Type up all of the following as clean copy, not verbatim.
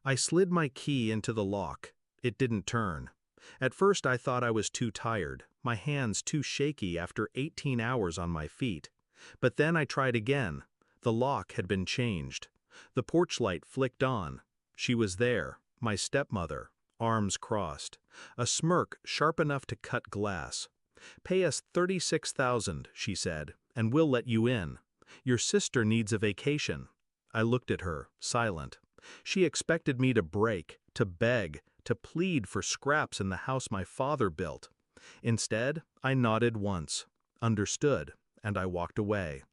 I slid my key into the lock. It didn't turn. At first I thought I was too tired, my hands too shaky after 18 hours on my feet. But then I tried again. The lock had been changed. The porch light flicked on. She was there, my stepmother, arms crossed, a smirk sharp enough to cut glass. "Pay us $36,000, she said, and we'll let you in. Your sister needs a vacation." I looked at her, silent. She expected me to break, to beg, to plead for scraps in the house my father built. Instead, I nodded once, understood, and I walked away.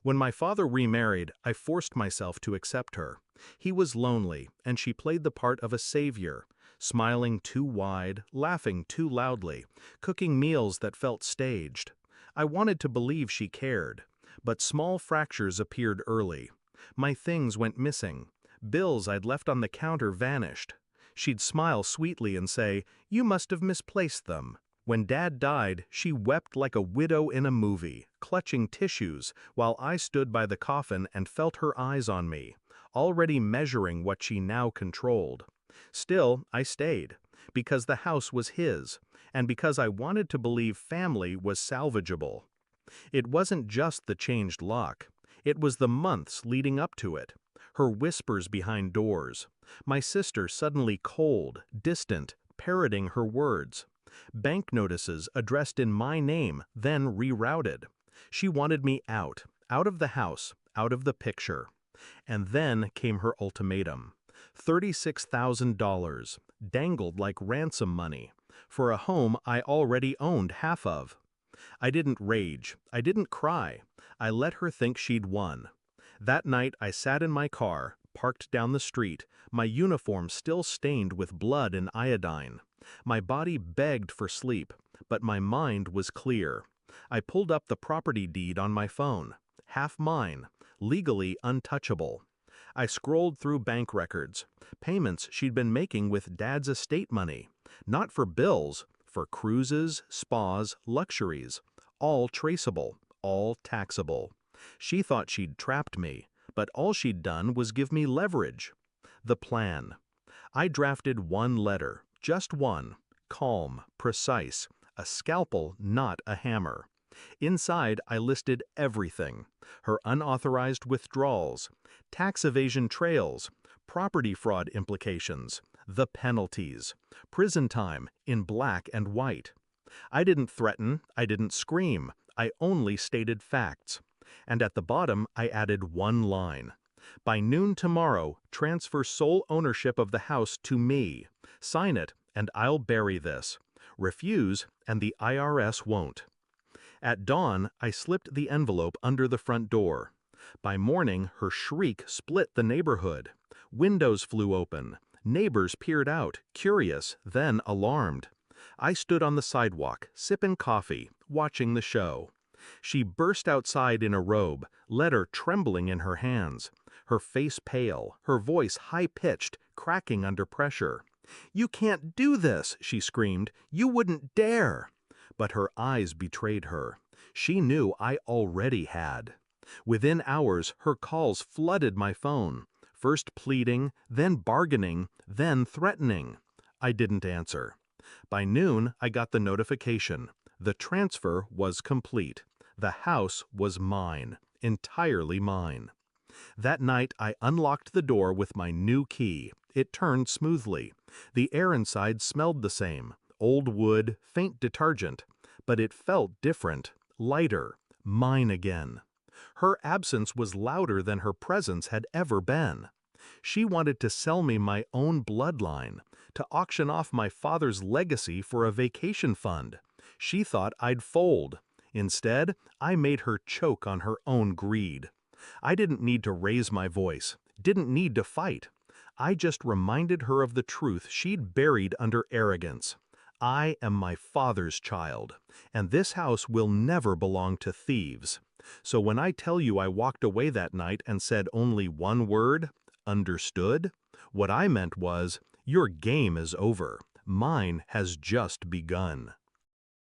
When my father remarried, I forced myself to accept her. He was lonely, and she played the part of a savior, smiling too wide, laughing too loudly, cooking meals that felt staged. I wanted to believe she cared, but small fractures appeared early. My things went missing. Bills I'd left on the counter vanished. She'd smile sweetly and say, "You must have misplaced them." When Dad died, she wept like a widow in a movie, clutching tissues, while I stood by the coffin and felt her eyes on me, already measuring what she now controlled. Still, I stayed, because the house was his, and because I wanted to believe family was salvageable. It wasn't just the changed lock. It was the months leading up to it. Her whispers behind doors. My sister suddenly cold, distant, parroting her words. Bank notices addressed in my name, then rerouted. She wanted me out of the house, out of the picture. And then came her ultimatum. $36,000, dangled like ransom money, for a home I already owned half of. I didn't rage, I didn't cry. I let her think she'd won. That night I sat in my car, parked down the street, my uniform still stained with blood and iodine. My body begged for sleep, but my mind was clear. I pulled up the property deed on my phone, half mine, legally untouchable. I scrolled through bank records, payments she'd been making with Dad's estate money, not for bills, for cruises, spas, luxuries, all traceable, all taxable. She thought she'd trapped me, but all she'd done was give me leverage. The plan. I drafted one letter, just one, calm, precise, a scalpel, not a hammer. Inside, I listed everything: her unauthorized withdrawals, tax evasion trails, property fraud implications, the penalties, prison time in black and white. I didn't threaten, I didn't scream, I only stated facts. And at the bottom, I added one line. By noon tomorrow, transfer sole ownership of the house to me. Sign it, and I'll bury this. Refuse, and the IRS won't. At dawn, I slipped the envelope under the front door. By morning, her shriek split the neighborhood. Windows flew open. Neighbors peered out, curious, then alarmed. I stood on the sidewalk, sipping coffee, watching the show. She burst outside in a robe, letter trembling in her hands, her face pale, her voice high-pitched, cracking under pressure. "You can't do this," she screamed. "You wouldn't dare." But her eyes betrayed her. She knew I already had. Within hours, her calls flooded my phone, first pleading, then bargaining, then threatening. I didn't answer. By noon, I got the notification. The transfer was complete. The house was mine, entirely mine. That night, I unlocked the door with my new key. It turned smoothly. The air inside smelled the same, old wood, faint detergent, but it felt different, lighter, mine again. Her absence was louder than her presence had ever been. She wanted to sell me my own bloodline, to auction off my father's legacy for a vacation fund. She thought I'd fold. Instead, I made her choke on her own greed. I didn't need to raise my voice, didn't need to fight. I just reminded her of the truth she'd buried under arrogance. I am my father's child, and this house will never belong to thieves. So when I tell you I walked away that night and said only one word, understood, what I meant was, your game is over. Mine has just begun.